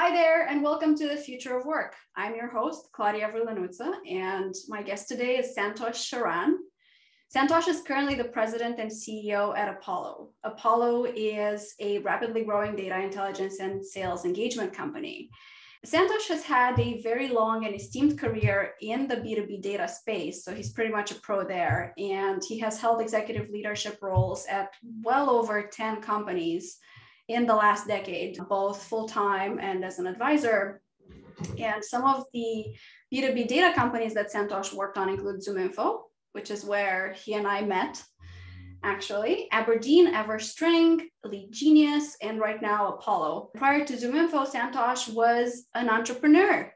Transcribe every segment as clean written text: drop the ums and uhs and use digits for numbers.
Hi there, and welcome to the Future of Work. I'm your host, Claudia Virlanuta, and my guest today is Santosh Sharan. Santosh is currently the President and CEO at Apollo. Apollo is a rapidly growing data intelligence and sales engagement company. Santosh has had a very long and esteemed career in the B2B data space, so he's pretty much a pro there, and he has held executive leadership roles at well over 10 companies in the last decade, both full-time and as an advisor. And some of the B2B data companies that Santosh worked on include ZoomInfo, which is where he and I met, actually, Aberdeen, EverString, Lead Genius, and right now Apollo. Prior to ZoomInfo, Santosh was an entrepreneur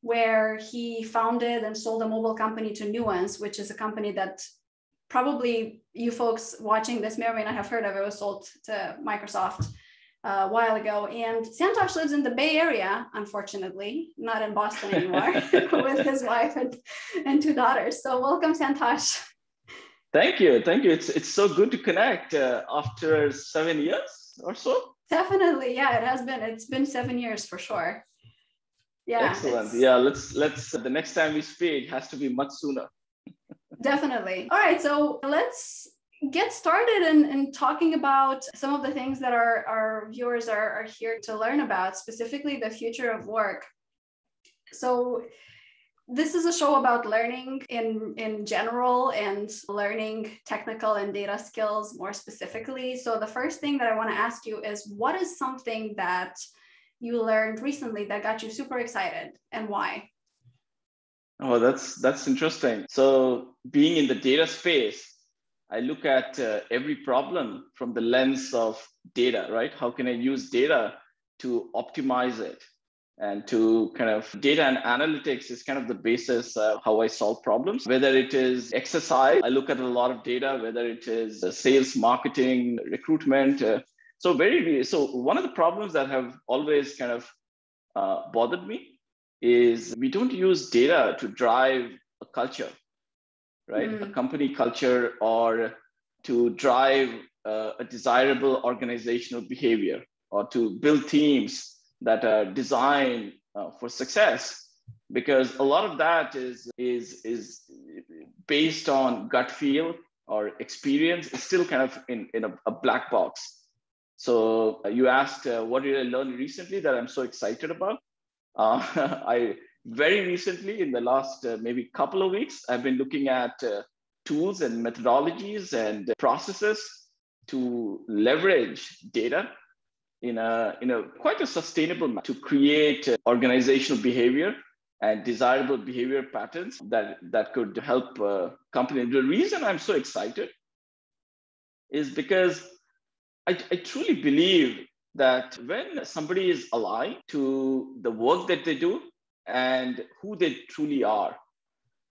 where he founded and sold a mobile company to Nuance, which is a company that probably you folks watching this may or may not have heard of. It was sold to Microsoft a while ago. And Santosh lives in the Bay Area, unfortunately, not in Boston anymore, with his wife and two daughters. So welcome, Santosh. Thank you. It's so good to connect after 7 years or so. Definitely, yeah, it has been. It's been 7 years for sure. Yeah. Excellent. Yeah, let's the next time we speak has to be much sooner. Definitely. All right, so let's get started in talking about some of the things that our viewers are here to learn about, specifically the future of work. So this is a show about learning in general and learning technical and data skills more specifically. So the first thing that I want to ask you is, what is something that you learned recently that got you super excited, and why? Oh, that's interesting. So being in the data space, I look at every problem from the lens of data, right? How can I use data to optimize it? And to kind of data and analytics is kind of the basis of how I solve problems. Whether it is exercise, I look at a lot of data, whether it is sales, marketing, recruitment. So one of the problems that have always kind of bothered me is we don't use data to drive a culture, right? A company culture, or to drive a desirable organizational behavior, or to build teams that are designed for success. Because a lot of that is based on gut feel or experience. It's still kind of in a black box. So you asked, what did I learn recently that I'm so excited about? I very recently, in the last maybe couple of weeks, I've been looking at tools and methodologies and processes to leverage data in a quite a sustainable manner to create organizational behavior and desirable behavior patterns that could help companies. The reason I'm so excited is because I truly believe that when somebody is aligned to the work that they do and who they truly are,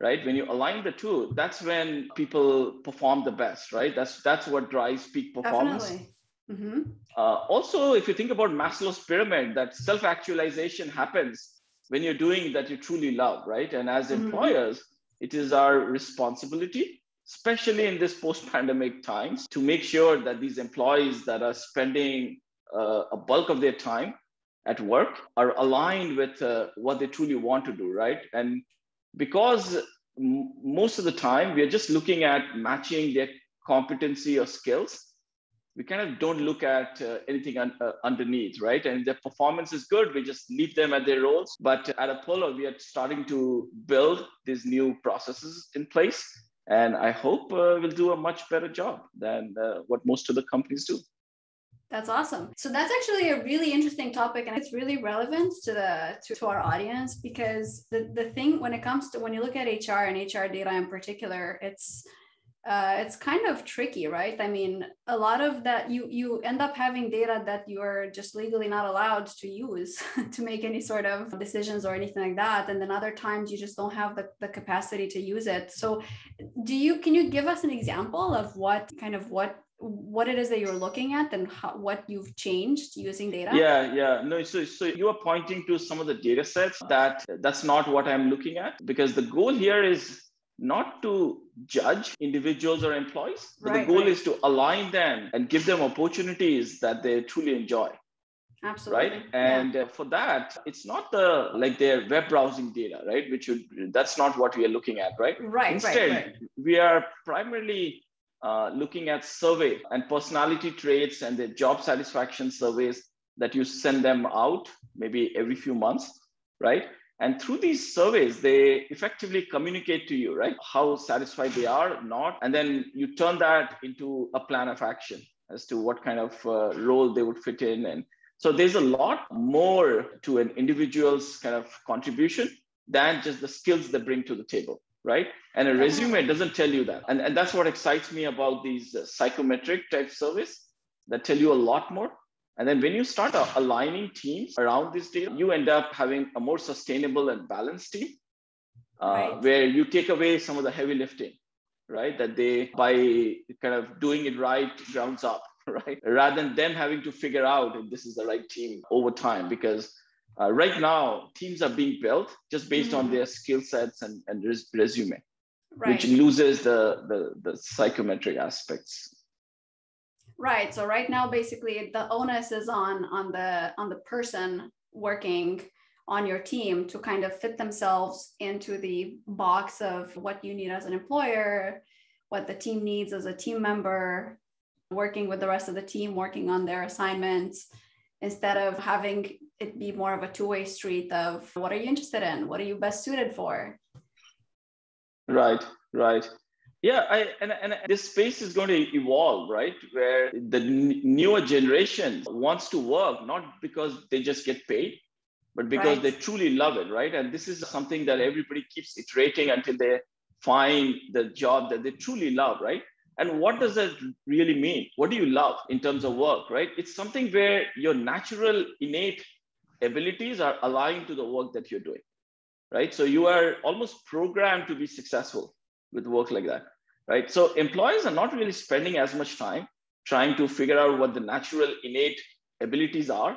right? When you align the two, that's when people perform the best, right? That's what drives peak performance. Definitely. Mm-hmm. Also, if you think about Maslow's pyramid, that self-actualization happens when you're doing that you truly love, right? And as employers, it is our responsibility, especially in this post-pandemic times, to make sure that these employees that are spending a bulk of their time at work are aligned with what they truly want to do, right? And because most of the time we are just looking at matching their competency or skills, we kind of don't look at anything underneath, right? And if their performance is good, we just leave them at their roles. But at Apollo, we are starting to build these new processes in place. And I hope we'll do a much better job than what most of the companies do. That's awesome. So that's actually a really interesting topic, and it's really relevant to our audience, because the thing when it comes to when you look at HR and HR data in particular, it's kind of tricky, right? I mean, a lot of that you end up having data that you're just legally not allowed to use to make any sort of decisions or anything like that, and then other times you just don't have the capacity to use it. So can you give us an example of what it is that you're looking at and what you've changed using data? Yeah. No, so you are pointing to some of the data sets that's not what I'm looking at, because the goal here is not to judge individuals or employees, but the goal is to align them and give them opportunities that they truly enjoy. Absolutely. right? And for that, it's not their web browsing data, right? That's not what we are looking at, right? Instead, we are primarily looking at survey and personality traits and the job satisfaction surveys that you send them out maybe every few months, right? And through these surveys, they effectively communicate to you, right, how satisfied they are, not, and then you turn that into a plan of action as to what kind of role they would fit in. And so there's a lot more to an individual's kind of contribution than just the skills they bring to the table, right? And a resume doesn't tell you that. And that's what excites me about these psychometric type surveys that tell you a lot more. And then when you start aligning teams around this data, you end up having a more sustainable and balanced team where you take away some of the heavy lifting, right? That they, by kind of doing it right, grounds up, right? Rather than them having to figure out if this is the right team over time. Because right now, teams are being built just based on their skill sets and resume, which loses the psychometric aspects. Right. So right now, basically, the onus is on the person working on your team to kind of fit themselves into the box of what you need as an employer, what the team needs as a team member, working with the rest of the team, working on their assignments, instead of having it be more of a two-way street of what are you interested in? What are you best suited for? Right. Yeah, and this space is going to evolve, right? Where the newer generation wants to work, not because they just get paid, but because they truly love it, right? And this is something that everybody keeps iterating until they find the job that they truly love, right? And what does that really mean? What do you love in terms of work, right? It's something where your natural innate abilities are aligned to the work that you're doing, right? So you are almost programmed to be successful with work like that, right? So employees are not really spending as much time trying to figure out what the natural innate abilities are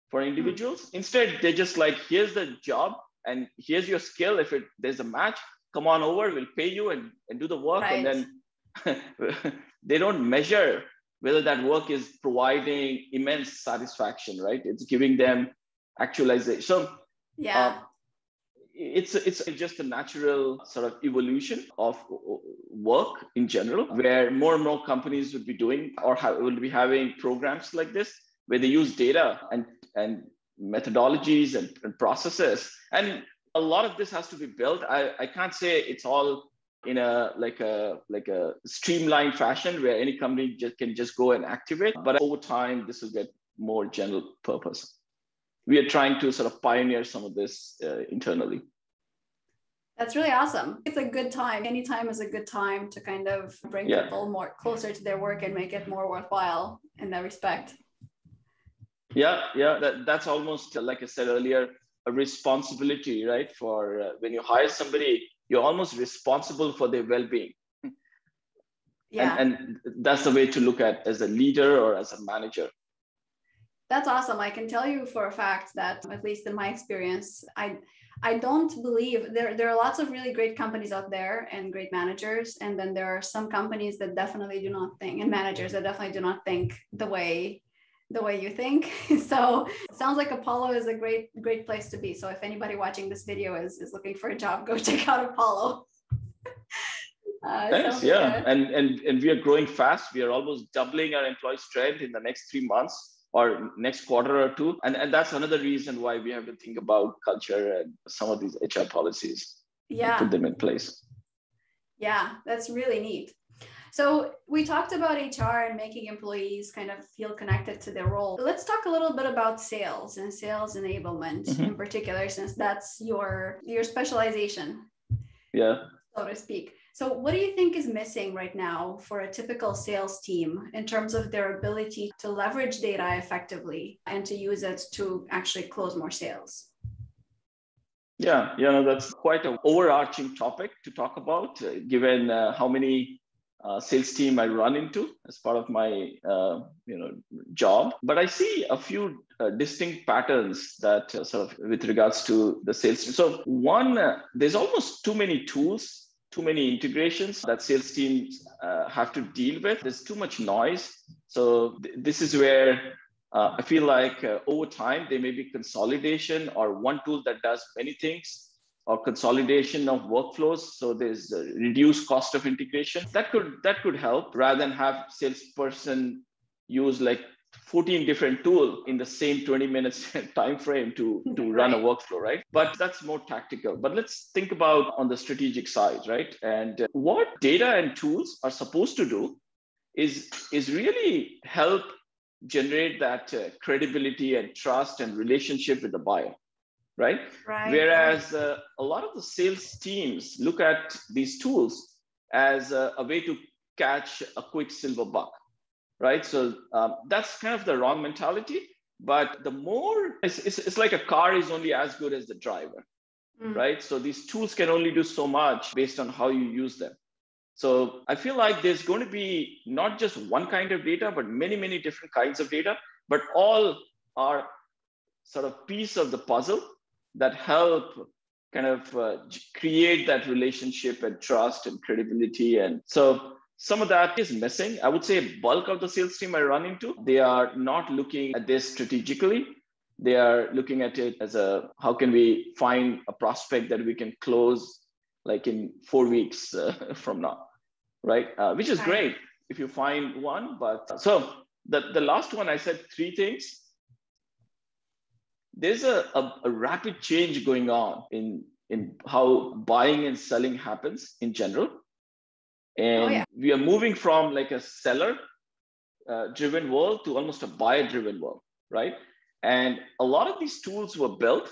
for individuals. Instead, they're just like, here's the job and here's your skill. If there's a match, come on over, we'll pay you and do the work. And then they don't measure whether that work is providing immense satisfaction, right? It's giving them actualization. So it's just a natural sort of evolution of work in general, where more and more companies would be doing or will be having programs like this, where they use data and methodologies and processes. And a lot of this has to be built. I can't say it's all in a streamlined fashion where any company can just go and activate, but over time this will get more general purpose. We are trying to sort of pioneer some of this internally. That's really awesome. It's a good time. Any time is a good time to kind of bring people more closer to their work and make it more worthwhile in that respect. That's almost, like I said earlier, a responsibility, right? For when you hire somebody, you're almost responsible for their well-being. And that's the way to look at as a leader or as a manager. That's awesome. I can tell you for a fact that, at least in my experience, I don't believe there are lots of really great companies out there and great managers. And then there are some companies that definitely do not think, and managers that definitely do not think the way you think. So it sounds like Apollo is a great place to be. So if anybody watching this video is looking for a job, go check out Apollo. Thanks. And we are growing fast. We are almost doubling our employee strength in the next 3 months or next quarter or two. And that's another reason why we have to think about culture and some of these HR policies and put them in place. Yeah, that's really neat. So we talked about HR and making employees kind of feel connected to their role. Let's talk a little bit about sales and sales enablement in particular, since that's your specialization, so to speak. So what do you think is missing right now for a typical sales team in terms of their ability to leverage data effectively and to use it to actually close more sales? That's quite an overarching topic to talk about, given how many sales team I run into as part of my job. But I see a few distinct patterns that sort of with regards to the sales team. So one, there's almost too many tools, too many integrations that sales teams have to deal with. There's too much noise. So this is where I feel like over time, there may be consolidation or one tool that does many things, or consolidation of workflows. So there's a reduced cost of integration. That could help rather than have salesperson use like 14 different tools in the same 20 minutes time frame to run a workflow, right? But that's more tactical. But let's think about on the strategic side, right? And what data and tools are supposed to do is really help generate that credibility and trust and relationship with the buyer, right? Whereas a lot of the sales teams look at these tools as a way to catch a quick silver buck, right? So that's kind of the wrong mentality. But the more, it's like a car is only as good as the driver, right? So these tools can only do so much based on how you use them. So I feel like there's going to be not just one kind of data, but many, many different kinds of data, but all are sort of piece of the puzzle that help kind of create that relationship and trust and credibility. And so some of that is missing. I would say bulk of the sales team I run into, they are not looking at this strategically. They are looking at it as how can we find a prospect that we can close like in 4 weeks from now, right? Which is great if you find one. But so the last one, I said 3 things. There's a rapid change going on in how buying and selling happens in general. And we are moving from like a seller driven world to almost a buyer driven world, right? And a lot of these tools were built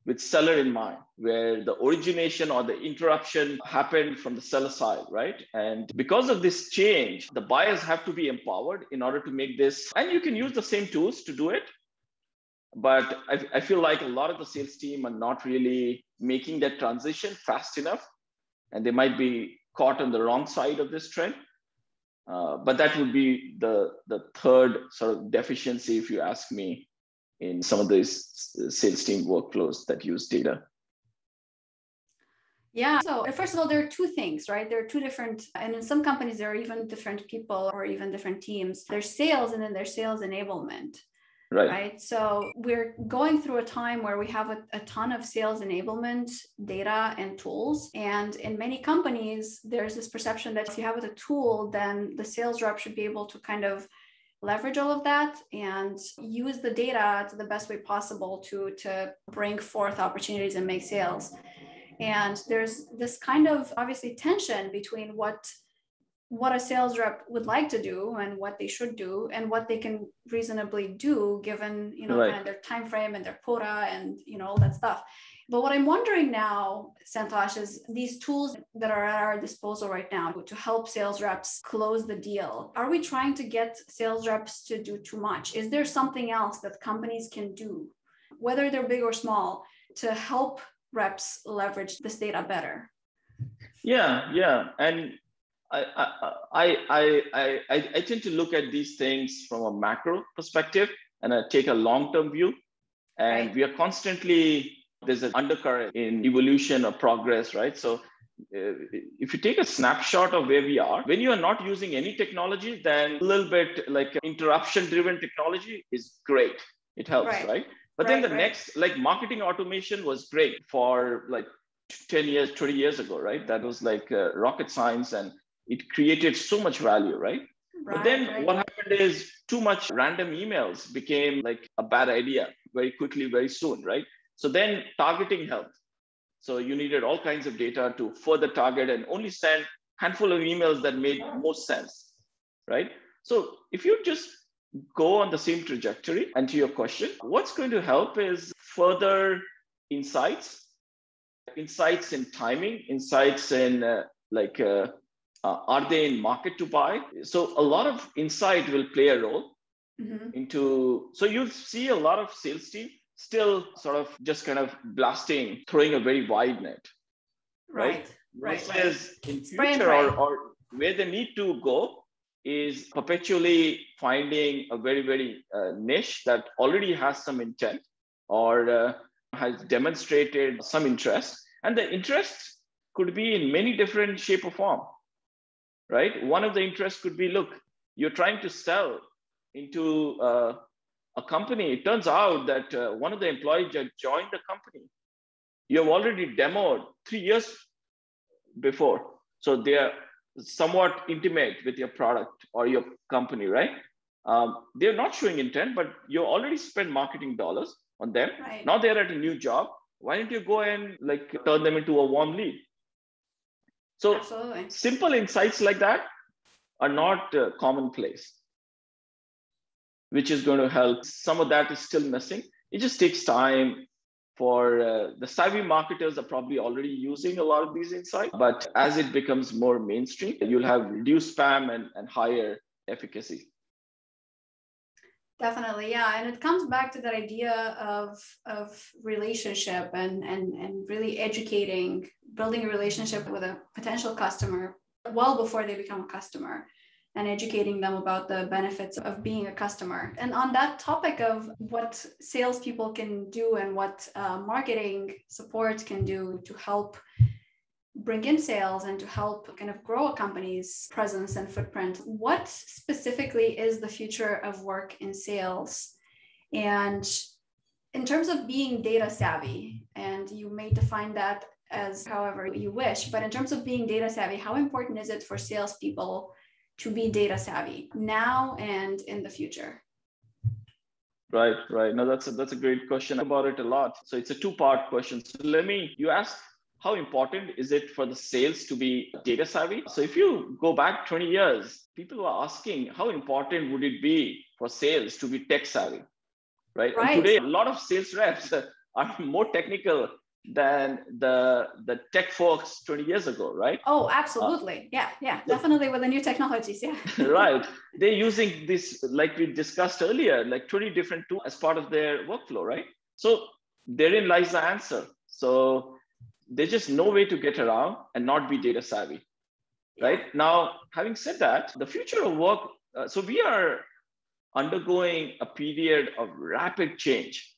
with seller in mind, where the origination or the interruption happened from the seller side, right? And because of this change, the buyers have to be empowered in order to make this, and you can use the same tools to do it. But I feel like a lot of the sales team are not really making that transition fast enough, and they might be caught on the wrong side of this trend. But that would be the third sort of deficiency, if you ask me, in some of these sales team workflows that use data. Yeah. So first of all, there are 2 things, right? There are 2 different, and in some companies, there are even different people or even different teams. There's sales and then there's sales enablement. Right. So we're going through a time where we have a ton of sales enablement data and tools. And in many companies, there's this perception that if you have a tool, then the sales rep should be able to kind of leverage all of that and use the data to the best way possible to bring forth opportunities and make sales. And there's this kind of obviously tension between what a sales rep would like to do and what they should do and what they can reasonably do given, kind of their time frame and their quota and, all that stuff. But what I'm wondering now, Santosh, is these tools that are at our disposal right now to help sales reps close the deal. Are we trying to get sales reps to do too much? Is there something else that companies can do, whether they're big or small, to help reps leverage this data better? Yeah. And I tend to look at these things from a macro perspective, and I take a long-term view. And we are constantly, there's an undercurrent in evolution or progress, right? So if you take a snapshot of where we are, when you are not using any technology, then a little bit like interruption-driven technology is great. It helps, right? But then the next, like marketing automation was great for like 10 years, 20 years ago, right? That was like rocket science, and it created so much value, right? But then what happened is too much random emails became like a bad idea very quickly, very soon, right? So then targeting helped. So you needed all kinds of data to further target and only send a handful of emails that made most sense, right? So if you just go on the same trajectory, and to your question, what's going to help is further insights in timing, insights in are they in market to buy? So a lot of insight will play a role into, so you'll see a lot of sales team still sort of just kind of blasting, throwing a very wide net, right? In future or where they need to go is perpetually finding a very, very niche that already has some intent or has demonstrated some interest. And the interest could be in many different shape or form, right? One of the interests could be, look, you're trying to sell into a company, it turns out that one of the employees that joined the company, you have already demoed 3 years before. So they are somewhat intimate with your product or your company, right? They're not showing intent, but you already spent marketing dollars on them. Right. Now they're at a new job. Why don't you go and turn them into a warm lead? So Absolutely. simple insights like that are not commonplace, which is going to help. Some of that is still missing. It just takes time for the savvy marketers are probably already using a lot of these insights, but as it becomes more mainstream, you'll have reduced spam and higher efficacy. Definitely, yeah. And it comes back to that idea of relationship and really educating, building a relationship with a potential customer well before they become a customer, and educating them about the benefits of being a customer. And on that topic of what salespeople can do and what marketing support can do to help bring in sales and to help kind of grow a company's presence and footprint, what specifically is the future of work in sales? And in terms of being data savvy, and you may define that as however you wish, but in terms of being data savvy, how important is it for salespeople to be data savvy now and in the future? Right. No, that's a great question. About it a lot. So it's a two-part question. So you asked, how important is it for the sales to be data savvy? So if you go back 20 years, people were asking, how important would it be for sales to be tech savvy, right? And today, a lot of sales reps are more technical than the tech folks 20 years ago, right? Oh, absolutely. Yeah, definitely with the new technologies, yeah. Right. They're using this, like we discussed earlier, like 20 different tools as part of their workflow, right? So therein lies the answer. So there's just no way to get around and not be data savvy, right? Yeah. Now, having said that, the future of work, so we are undergoing a period of rapid change.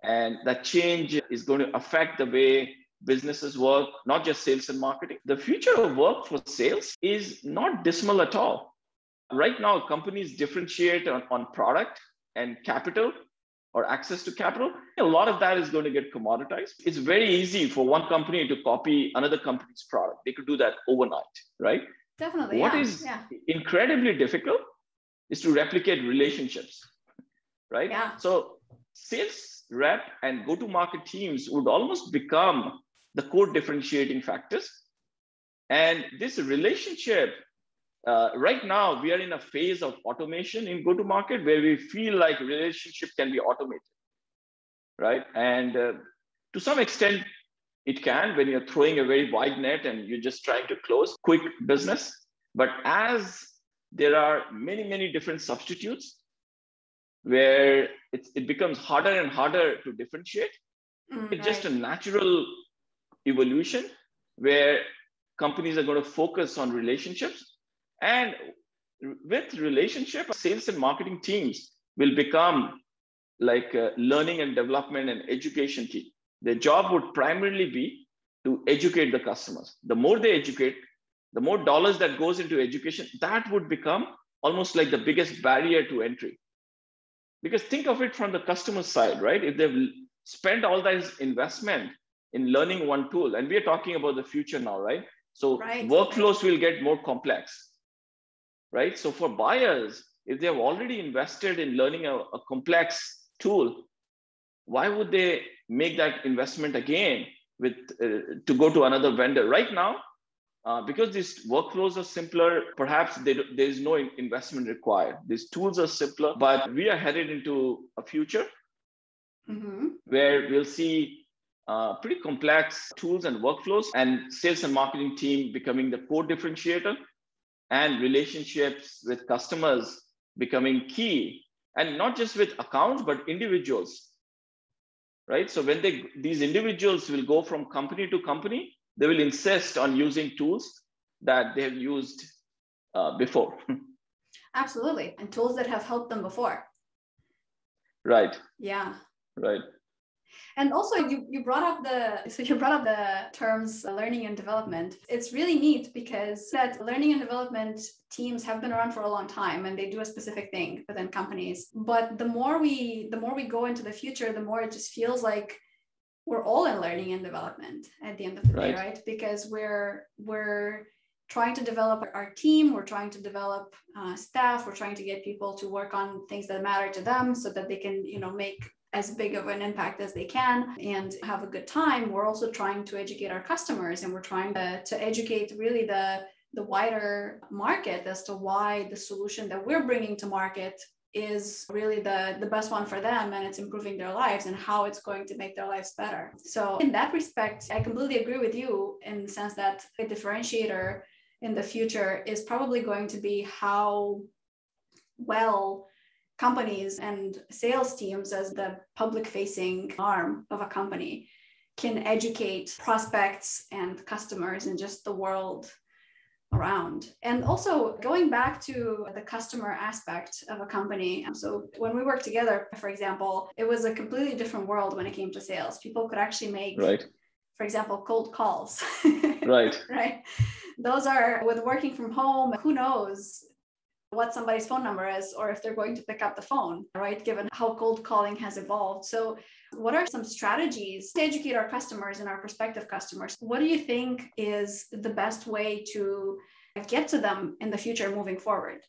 And that change is going to affect the way businesses work, not just sales and marketing. The future of work for sales is not dismal at all. Right now, companies differentiate on product and capital or access to capital. A lot of that is going to get commoditized. It's very easy for one company to copy another company's product. They could do that overnight, right? Definitely. What is incredibly difficult is to replicate relationships, right? Yeah. So sales rep and go-to-market teams would almost become the core differentiating factors. And this relationship, right now, we are in a phase of automation in go-to-market where we feel like relationship can be automated, right? And to some extent, it can when you're throwing a very wide net and you're just trying to close quick business. But as there are many, many different substitutes where it becomes harder and harder to differentiate, it's just a natural evolution where companies are going to focus on relationships. And with relationship, sales and marketing teams will become like a learning and development and education team. Their job would primarily be to educate the customers. The more they educate, the more dollars that goes into education, that would become almost like the biggest barrier to entry. Because think of it from the customer side, right? If they've spent all this investment in learning one tool, and we are talking about the future now, right? So workflows will get more complex, right? So for buyers, if they have already invested in learning a complex tool, why would they make that investment again with to go to another vendor? Right now, because these workflows are simpler, perhaps there is no investment required. These tools are simpler, but we are headed into a future where we'll see pretty complex tools and workflows, and sales and marketing team becoming the core differentiator, and relationships with customers becoming key, and not just with accounts, but individuals, right? So when these individuals will go from company to company, they will insist on using tools that they have used before. Absolutely. And tools that have helped them before. Right. Yeah. Right. And also you brought up the terms learning and development. It's really neat because that learning and development teams have been around for a long time and they do a specific thing within companies. But the more we go into the future, the more it just feels like we're all in learning and development at the end of the day, right? Because we're trying to develop our team, we're trying to develop staff, we're trying to get people to work on things that matter to them so that they can, make as big of an impact as they can and have a good time. We're also trying to educate our customers, and we're trying to educate really the wider market as to why the solution that we're bringing to market is really the best one for them, and it's improving their lives and how it's going to make their lives better. So in that respect, I completely agree with you in the sense that a differentiator in the future is probably going to be how well companies and sales teams, as the public-facing arm of a company, can educate prospects and customers and just the world around. And also going back to the customer aspect of a company. So when we worked together, for example, it was a completely different world when it came to sales. People could actually make, for example, cold calls. Right. Those are, with working from home, who knows what somebody's phone number is or if they're going to pick up the phone, right? Given how cold calling has evolved. So what are some strategies to educate our customers and our prospective customers? What do you think is the best way to get to them in the future moving forward?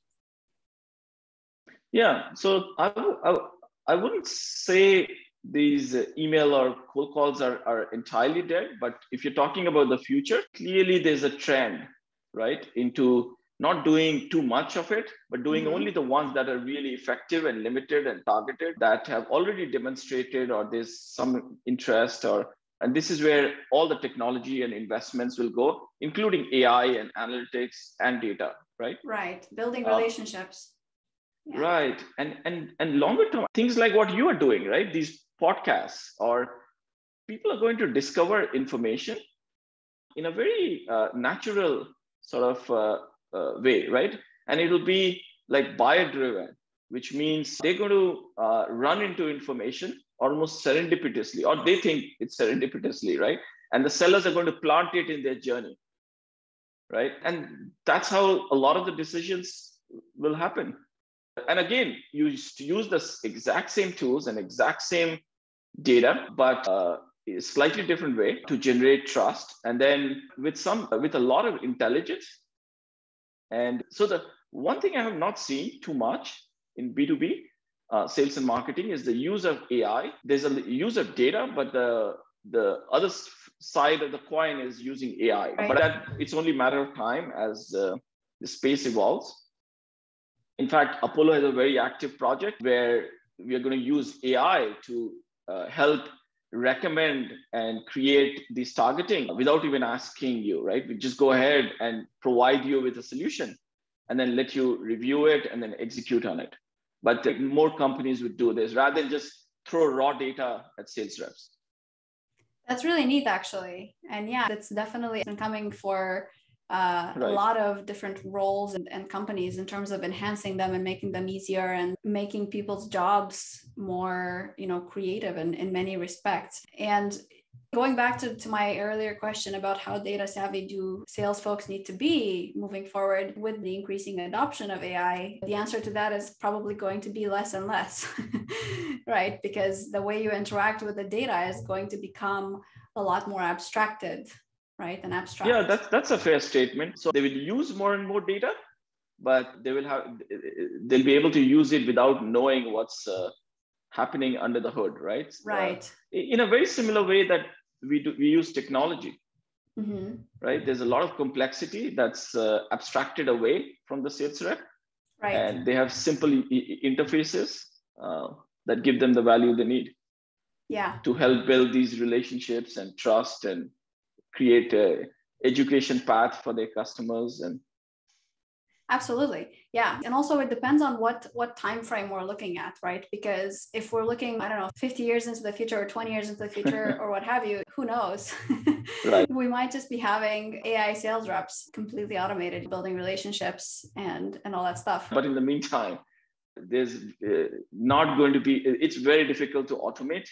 Yeah, so I wouldn't say these email or cold calls are entirely dead, but if you're talking about the future, clearly there's a trend, right, into not doing too much of it, but doing only the ones that are really effective and limited and targeted, that have already demonstrated or there's some interest, and this is where all the technology and investments will go, including AI and analytics and data, right? Right, building relationships. Yeah. Right, and longer term, things like what you are doing, right? These podcasts, or people are going to discover information in a very natural sort of way, right? And it will be like buyer driven, which means they're going to run into information almost serendipitously, or they think it's serendipitously, right? And the sellers are going to plant it in their journey, right? And that's how a lot of the decisions will happen. And again, you use the exact same tools and exact same data, but a slightly different way to generate trust, and then with a lot of intelligence. And so the one thing I have not seen too much in B2B sales and marketing is the use of AI. There's a use of data, but the other side of the coin is using AI. Right. But that it's only a matter of time as the space evolves. In fact, Apollo has a very active project where we are going to use AI to help recommend and create this targeting without even asking you, right? We just go ahead and provide you with a solution and then let you review it and then execute on it. But more companies would do this rather than just throw raw data at sales reps. That's really neat, actually. And yeah, it's definitely coming for a lot of different roles and companies in terms of enhancing them and making them easier and making people's jobs more, creative in many respects. And going back to my earlier question about how data savvy do sales folks need to be moving forward with the increasing adoption of AI, the answer to that is probably going to be less and less, right? Because the way you interact with the data is going to become a lot more abstracted. Right, and abstract. Yeah, that's a fair statement. So they will use more and more data, but they'll be able to use it without knowing what's happening under the hood, right? Right. In a very similar way that we use technology, right? There's a lot of complexity that's abstracted away from the sales rep, right? And they have simple interfaces that give them the value they need. Yeah. To help build these relationships and trust and create a education path for their customers. And absolutely, yeah. And also it depends on what time frame we're looking at, right? Because if we're looking, 50 years into the future or 20 years into the future or what have you, who knows? Right. We might just be having AI sales reps completely automated, building relationships and all that stuff. But in the meantime, there's not going to be, it's very difficult to automate.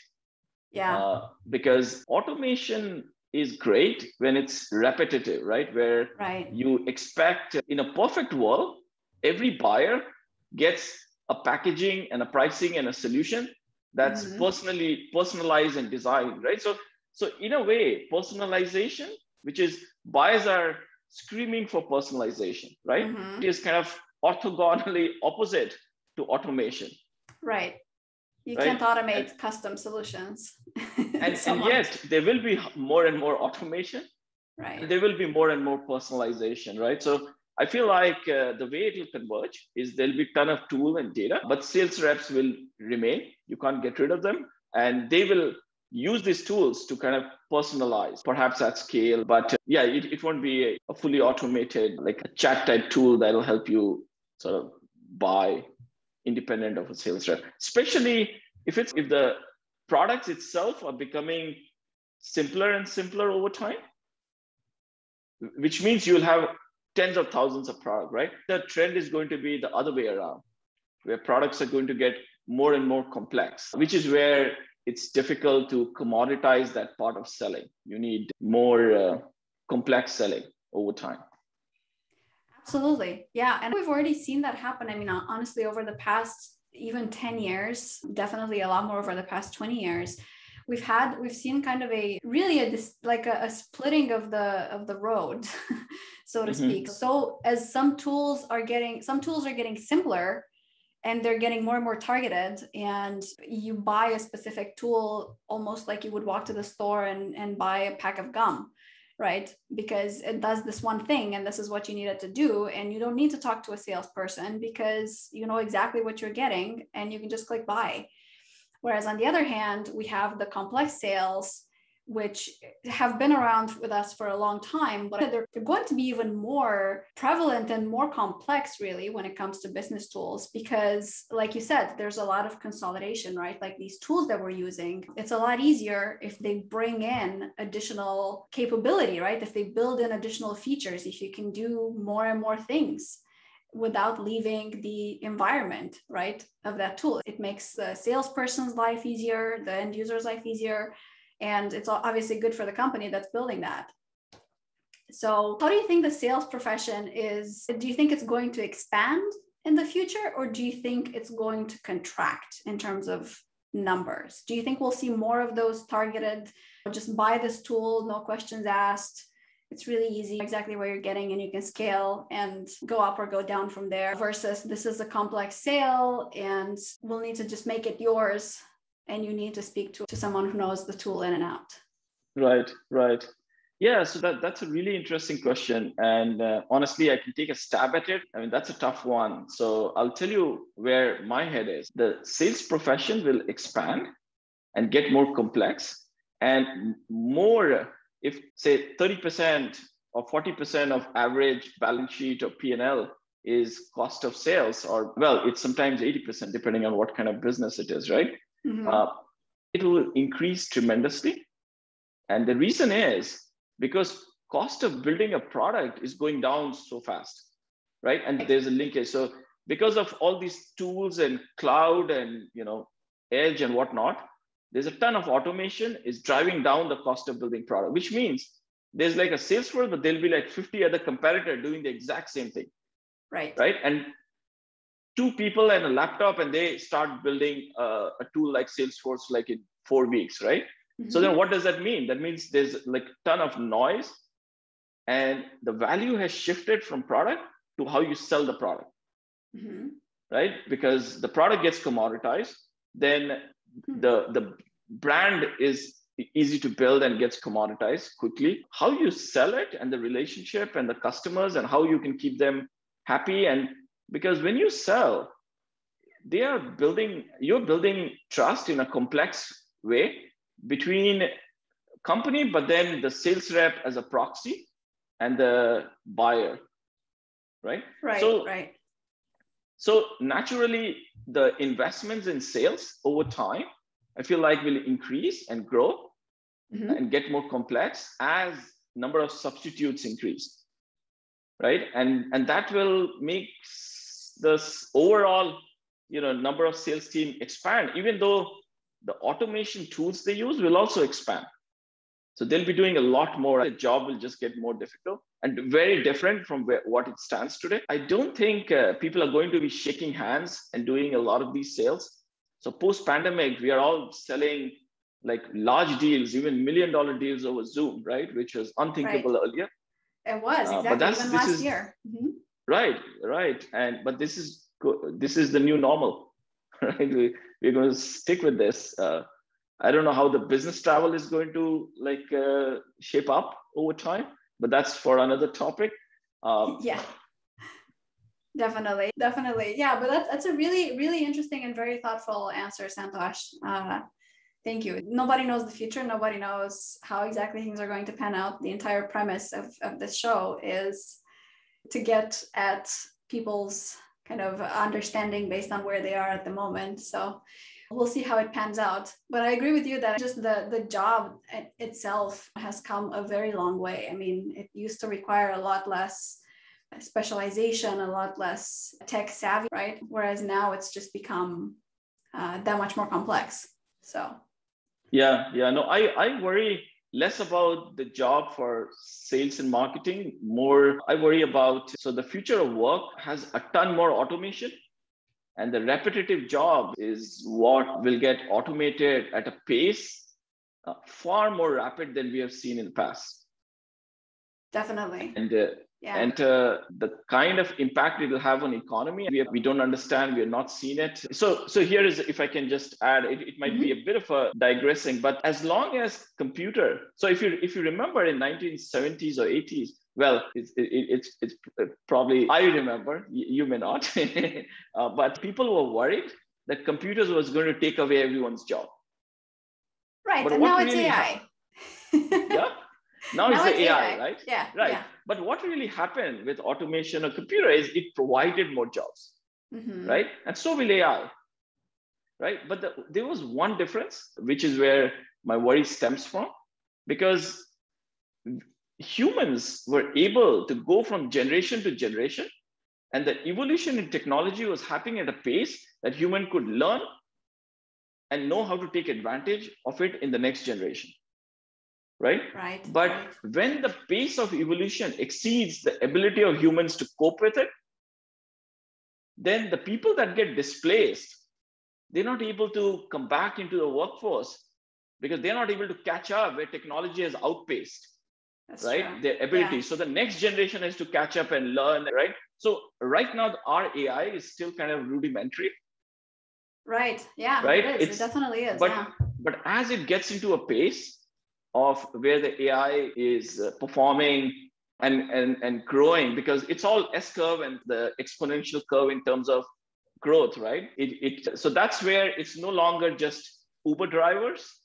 Yeah. Because automation is great when it's repetitive, right? Where Right. you expect in a perfect world, every buyer gets a packaging and a pricing and a solution that's personalized and designed, right? So in a way, personalization, which is buyers are screaming for personalization, right? It is kind of orthogonally opposite to automation. Right. You right? can't automate custom solutions. And yet there will be more and more automation. Right. And there will be more and more personalization, right? So I feel like the way it will converge is there'll be a ton of tool and data, but sales reps will remain. You can't get rid of them. And they will use these tools to kind of personalize, perhaps at scale. But yeah, it won't be a fully automated, like a chat type tool that'll help you sort of buy independent of a sales rep, especially if the products itself are becoming simpler and simpler over time, which means you'll have tens of thousands of products, right? The trend is going to be the other way around, where products are going to get more and more complex, which is where it's difficult to commoditize that part of selling. You need more complex selling over time. Absolutely. Yeah. And we've already seen that happen. I mean, honestly, over the past even 10 years, definitely a lot more over the past 20 years, we've seen kind of a splitting of the road, so to speak. So as some tools are getting simpler, and they're getting more and more targeted, and you buy a specific tool almost like you would walk to the store and buy a pack of gum, right? Because it does this one thing and this is what you need it to do. And you don't need to talk to a salesperson because you know exactly what you're getting and you can just click buy. Whereas on the other hand, we have the complex sales, which have been around with us for a long time, but they're going to be even more prevalent and more complex really when it comes to business tools, because like you said, there's a lot of consolidation, right? Like these tools that we're using, it's a lot easier if they bring in additional capability, right? If they build in additional features, if you can do more and more things without leaving the environment, right, of that tool. It makes the salesperson's life easier, the end user's life easier, and it's obviously good for the company that's building that. So how do you think the sales profession do you think it's going to expand in the future, or do you think it's going to contract in terms of numbers? Do you think we'll see more of those targeted, just buy this tool, no questions asked, it's really easy, exactly where you're getting, and you can scale and go up or go down from there, versus this is a complex sale and we'll need to just make it yours and you need to speak to someone who knows the tool in and out? Right. Yeah, so that's a really interesting question. And honestly, I can take a stab at it. I mean, that's a tough one. So I'll tell you where my head is. The sales profession will expand and get more complex, and more, if say 30% or 40% of average balance sheet or P&L is cost of sales, or well, it's sometimes 80% depending on what kind of business it is, right? It will increase tremendously. And the reason is because cost of building a product is going down so fast, right? And there's a linkage. So because of all these tools and cloud and edge and whatnot, there's a ton of automation is driving down the cost of building product, which means there's like a sales force, but there'll be like 50 other competitors doing the exact same thing. Right. And two people and a laptop, and they start building a tool like Salesforce like in 4 weeks, right? So then what does that mean? That means there's like a ton of noise, and the value has shifted from product to how you sell the product, right? Because the product gets commoditized, then the brand is easy to build and gets commoditized quickly. How you sell it and the relationship and the customers and how you can keep them happy. And because when you sell, you're building trust in a complex way between company, but then the sales rep as a proxy and the buyer, right? So naturally, the investments in sales over time, I feel like will increase and grow and get more complex as number of substitutes increase, right? And that will make this overall, number of sales team expand, even though the automation tools they use will also expand. So they'll be doing a lot more. The job will just get more difficult and very different from what it stands today. I don't think people are going to be shaking hands and doing a lot of these sales. So post-pandemic, we are all selling like large deals, even $1 million deals over Zoom, right? Which was unthinkable earlier. It was, exactly, but even last year. Mm-hmm. Right. But this is the new normal, right? We're going to stick with this. I don't know how the business travel is going to shape up over time, but that's for another topic. Yeah, definitely. Yeah, but that's a really, really interesting and very thoughtful answer, Santosh. Thank you. Nobody knows the future. Nobody knows how exactly things are going to pan out. The entire premise of this show is to get at people's kind of understanding based on where they are at the moment. So we'll see how it pans out. But I agree with you that just the job itself has come a very long way. I mean, it used to require a lot less specialization, a lot less tech savvy, right? Whereas now it's just become that much more complex. So. Yeah. No, I worry less about the job for sales and marketing. More, I worry about, so the future of work has a ton more automation. And the repetitive job is what will get automated at a pace far more rapid than we have seen in the past. Definitely. And the kind of impact it will have on economy, we don't understand. We have not seen it. So here is, if I can just add, it might be a bit of a digressing, but as long as computer. So if you remember in 1970s or 80s, well, it's probably, I remember, you may not, but people were worried that computers was going to take away everyone's job. Right, but and now it's AI. Yeah, now it's the AI, right? Yeah, right. Yeah. But what really happened with automation or computer is it provided more jobs, right? And so will AI, right? But there was one difference, which is where my worry stems from, because humans were able to go from generation to generation, and the evolution in technology was happening at a pace that human could learn and know how to take advantage of it in the next generation, right? But when the pace of evolution exceeds the ability of humans to cope with it, then the people that get displaced, they're not able to come back into the workforce because they're not able to catch up where technology has outpaced. That's right? True. Their ability. Yeah. So the next generation has to catch up and learn, right? So right now, our AI is still kind of rudimentary. Right. Yeah. Right. It definitely is. But as it gets into a pace of where the AI is performing and growing, because it's all S curve and the exponential curve in terms of growth, right? So that's where it's no longer just Uber drivers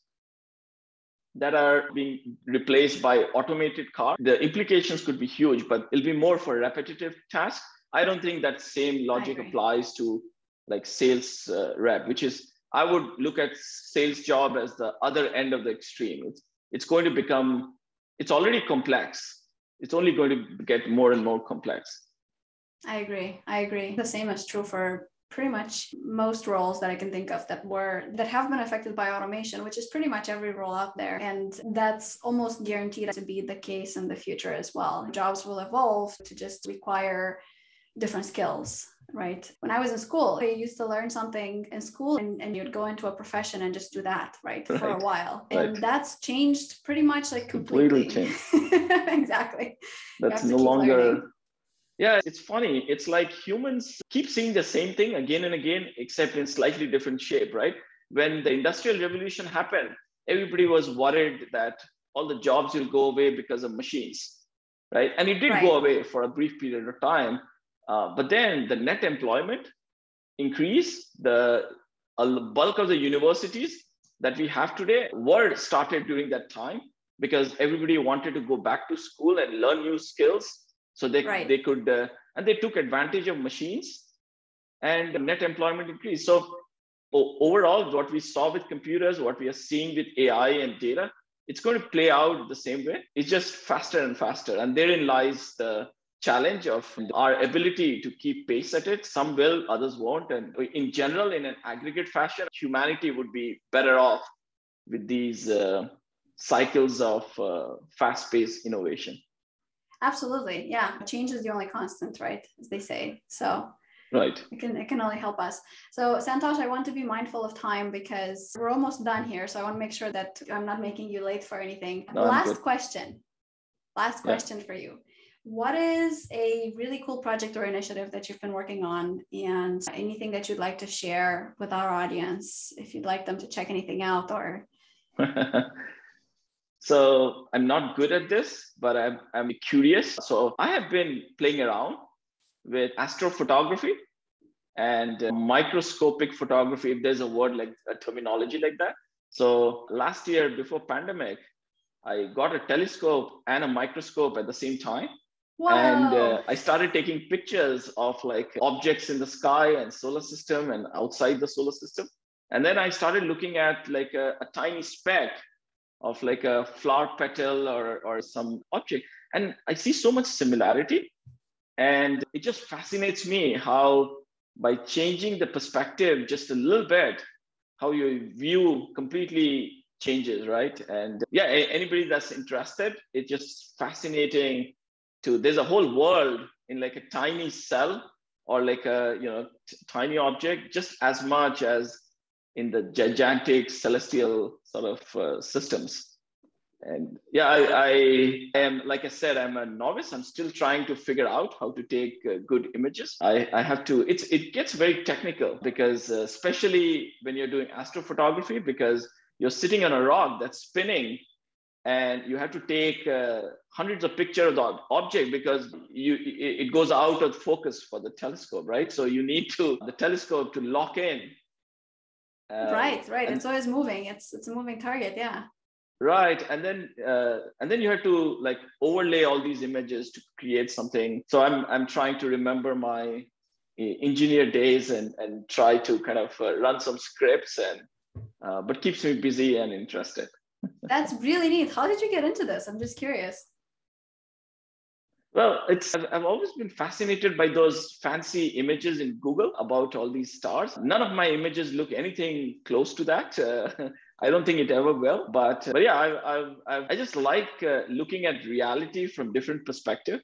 that are being replaced by automated cars. The implications could be huge, but it'll be more for repetitive tasks. I don't think that same logic applies to like sales rep, which is, I would look at sales job as the other end of the extreme. It's going to become, it's already complex. It's only going to get more and more complex. I agree. The same is true for pretty much most roles that I can think of that have been affected by automation, which is pretty much every role out there. And that's almost guaranteed to be the case in the future as well. Jobs will evolve to just require different skills, right? When I was in school, I used to learn something in school and you'd go into a profession and just do that, right? For a while. And that's changed pretty much like completely. Changed. Exactly. That's no longer learning. Yeah, it's funny. It's like humans keep seeing the same thing again and again, except in slightly different shape, right? When the Industrial Revolution happened, everybody was worried that all the jobs will go away because of machines, right? And it did go away for a brief period of time. But then the net employment increased. The bulk of the universities that we have today were started during that time because everybody wanted to go back to school and learn new skills. So they could, and they took advantage of machines and net employment increased. So overall, what we saw with computers, what we are seeing with AI and data, it's going to play out the same way. It's just faster and faster. And therein lies the challenge of our ability to keep pace at it. Some will, others won't. And in general, in an aggregate fashion, humanity would be better off with these cycles of fast-paced innovation. Absolutely. Yeah. Change is the only constant, right? As they say. So right. It can only help us. So Santosh, I want to be mindful of time because we're almost done here. So I want to make sure that I'm not making you late for anything. No, Last question for you. What is a really cool project or initiative that you've been working on, and anything that you'd like to share with our audience if you'd like them to check anything out? Or So I'm not good at this, but I'm curious. So I have been playing around with astrophotography and microscopic photography, if there's a word like a terminology like that. So last year before pandemic, I got a telescope and a microscope at the same time. Whoa. And I started taking pictures of like objects in the sky and solar system and outside the solar system. And then I started looking at like a tiny speck of like a flower petal or some object. And I see so much similarity. And it just fascinates me how by changing the perspective just a little bit, how your view completely changes, right? And yeah, anybody that's interested, it's just fascinating there's a whole world in like a tiny cell or like a tiny object, just as much as in the gigantic celestial sort of systems. And yeah, I am, like I said, I'm a novice. I'm still trying to figure out how to take good images. I have to, it gets very technical because especially when you're doing astrophotography, because you're sitting on a rock that's spinning and you have to take hundreds of pictures of the object because it goes out of focus for the telescope, right? So you need the telescope to lock in. Right. It's always moving. It's a moving target. Yeah. Right. And then you have to like overlay all these images to create something. So I'm trying to remember my engineer days and try to kind of run some scripts but keeps me busy and interested. That's really neat. How did you get into this? I'm just curious. Well, I've always been fascinated by those fancy images in Google about all these stars. None of my images look anything close to that. I don't think it ever will. But yeah, I just like looking at reality from different perspective,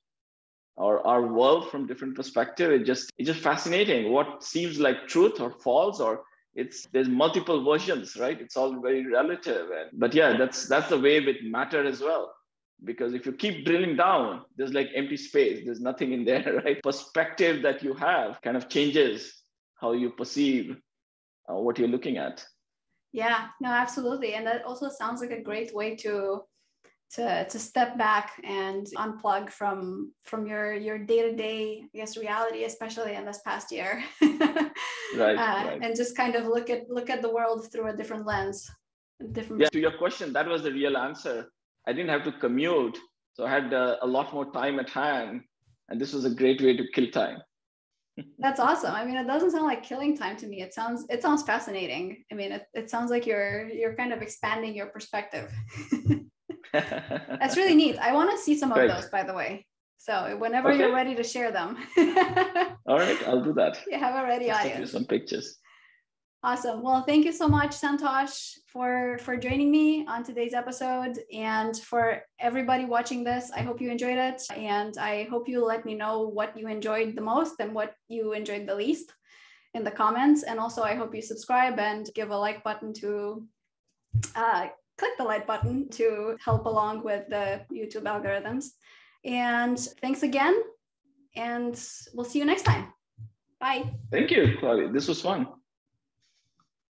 or our world from different perspective. It's just fascinating. What seems like truth or false, or there's multiple versions, right? It's all very relative. But yeah, that's the way with matter as well. Because if you keep drilling down, there's like empty space. There's nothing in there, right? Perspective that you have kind of changes how you perceive what you're looking at. Yeah, no, absolutely. And that also sounds like a great way to step back and unplug from your day-to-day, I guess, reality, especially in this past year. Right. And just kind of look at the world through a different lens. Yeah, to your question, that was the real answer. I didn't have to commute, so I had a lot more time at hand, and this was a great way to kill time. That's awesome. I mean, it doesn't sound like killing time to me. It sounds fascinating. I mean, it sounds like you're kind of expanding your perspective. That's really neat. I want to see some of those, by the way. So whenever you're ready to share them. All right, I'll do that. You have a ready audience. Send you some pictures. Awesome. Well, thank you so much, Santosh, for joining me on today's episode. And for everybody watching this, I hope you enjoyed it. And I hope you'll let me know what you enjoyed the most and what you enjoyed the least in the comments. And also, I hope you subscribe and give a like button to click the like button to help along with the YouTube algorithms. And thanks again. And we'll see you next time. Bye. Thank you, Claudia. This was fun.